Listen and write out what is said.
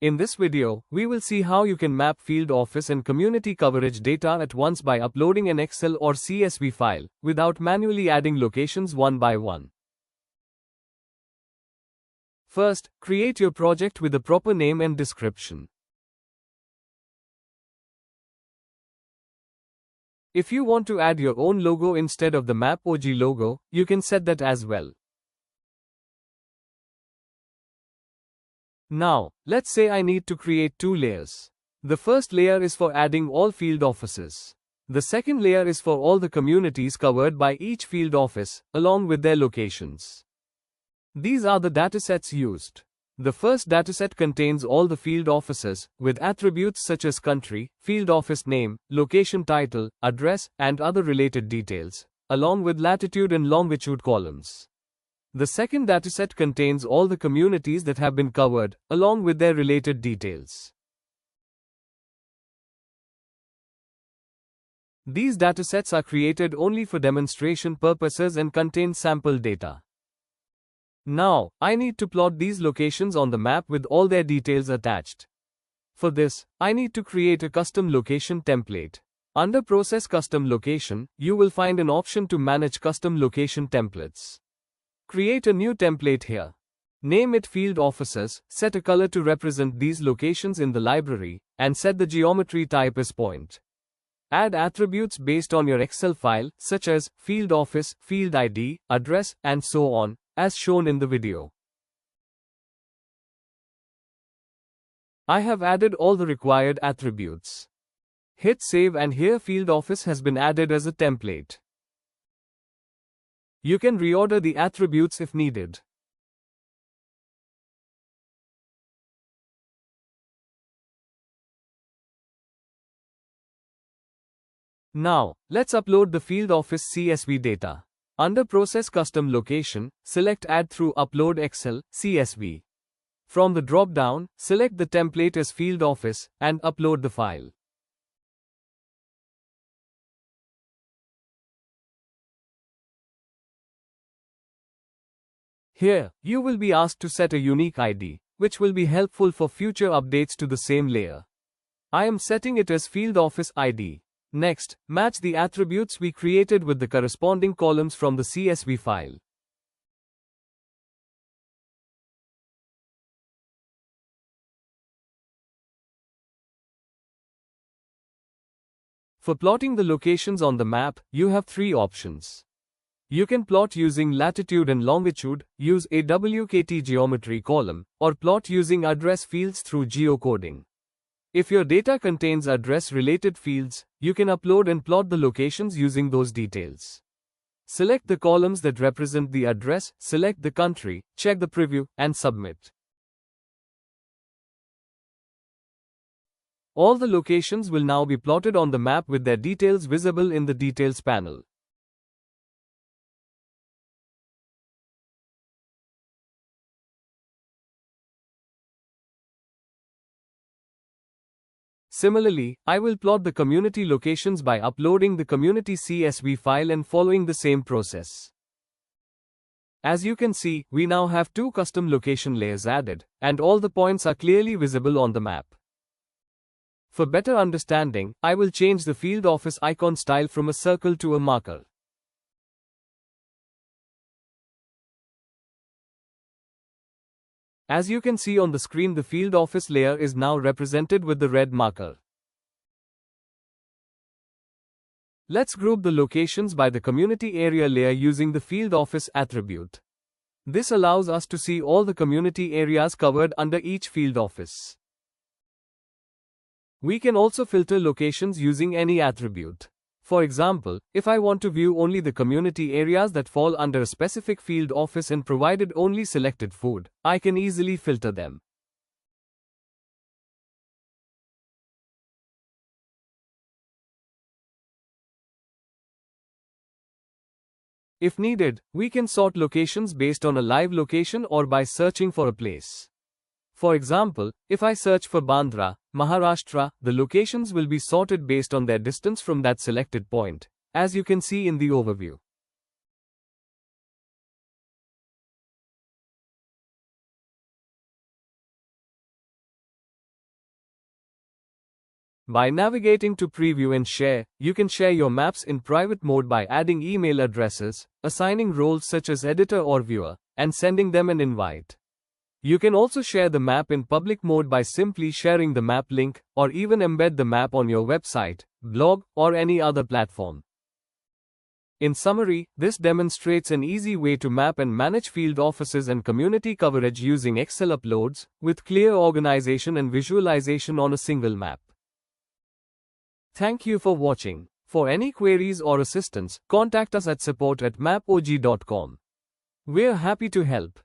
In this video, we will see how you can map field office and community coverage data at once by uploading an Excel or CSV file, without manually adding locations one by one. First, create your project with a proper name and description. If you want to add your own logo instead of the MAPOG logo, you can set that as well. Now, let's say I need to create two layers. The first layer is for adding all field offices. The second layer is for all the communities covered by each field office, along with their locations. These are the datasets used. The first dataset contains all the field offices, with attributes such as country, field office name, location title, address, and other related details, along with latitude and longitude columns. The second dataset contains all the communities that have been covered, along with their related details. These datasets are created only for demonstration purposes and contain sample data. Now, I need to plot these locations on the map with all their details attached. For this, I need to create a custom location template. Under Process Custom Location, you will find an option to manage custom location templates. Create a new template here. Name it Field Offices, set a color to represent these locations in the library, and set the geometry type as point. Add attributes based on your Excel file, such as Field Office, Field ID, Address, and so on, as shown in the video. I have added all the required attributes. Hit Save and here Field Office has been added as a template. You can reorder the attributes if needed. Now, let's upload the field office CSV data. Under Process Custom Location, select Add through Upload Excel, CSV. From the drop-down, select the template as Field Office, and upload the file. Here, you will be asked to set a unique ID, which will be helpful for future updates to the same layer. I am setting it as Field Office ID. Next, match the attributes we created with the corresponding columns from the CSV file. For plotting the locations on the map, you have three options. You can plot using latitude and longitude, use a WKT geometry column, or plot using address fields through geocoding. If your data contains address-related fields, you can upload and plot the locations using those details. Select the columns that represent the address, select the country, check the preview, and submit. All the locations will now be plotted on the map with their details visible in the Details panel. Similarly, I will plot the community locations by uploading the community CSV file and following the same process. As you can see, we now have two custom location layers added, and all the points are clearly visible on the map. For better understanding, I will change the field office icon style from a circle to a marker. As you can see on the screen, the field office layer is now represented with the red marker. Let's group the locations by the community area layer using the field office attribute. This allows us to see all the community areas covered under each field office. We can also filter locations using any attribute. For example, if I want to view only the community areas that fall under a specific field office and provided only selected food, I can easily filter them. If needed, we can sort locations based on a live location or by searching for a place. For example, if I search for Bandra, Maharashtra, the locations will be sorted based on their distance from that selected point, as you can see in the overview. By navigating to Preview and Share, you can share your maps in private mode by adding email addresses, assigning roles such as editor or viewer, and sending them an invite. You can also share the map in public mode by simply sharing the map link, or even embed the map on your website, blog, or any other platform. In summary, this demonstrates an easy way to map and manage field offices and community coverage using Excel uploads, with clear organization and visualization on a single map. Thank you for watching. For any queries or assistance, contact us at support@mapog.com. We're happy to help.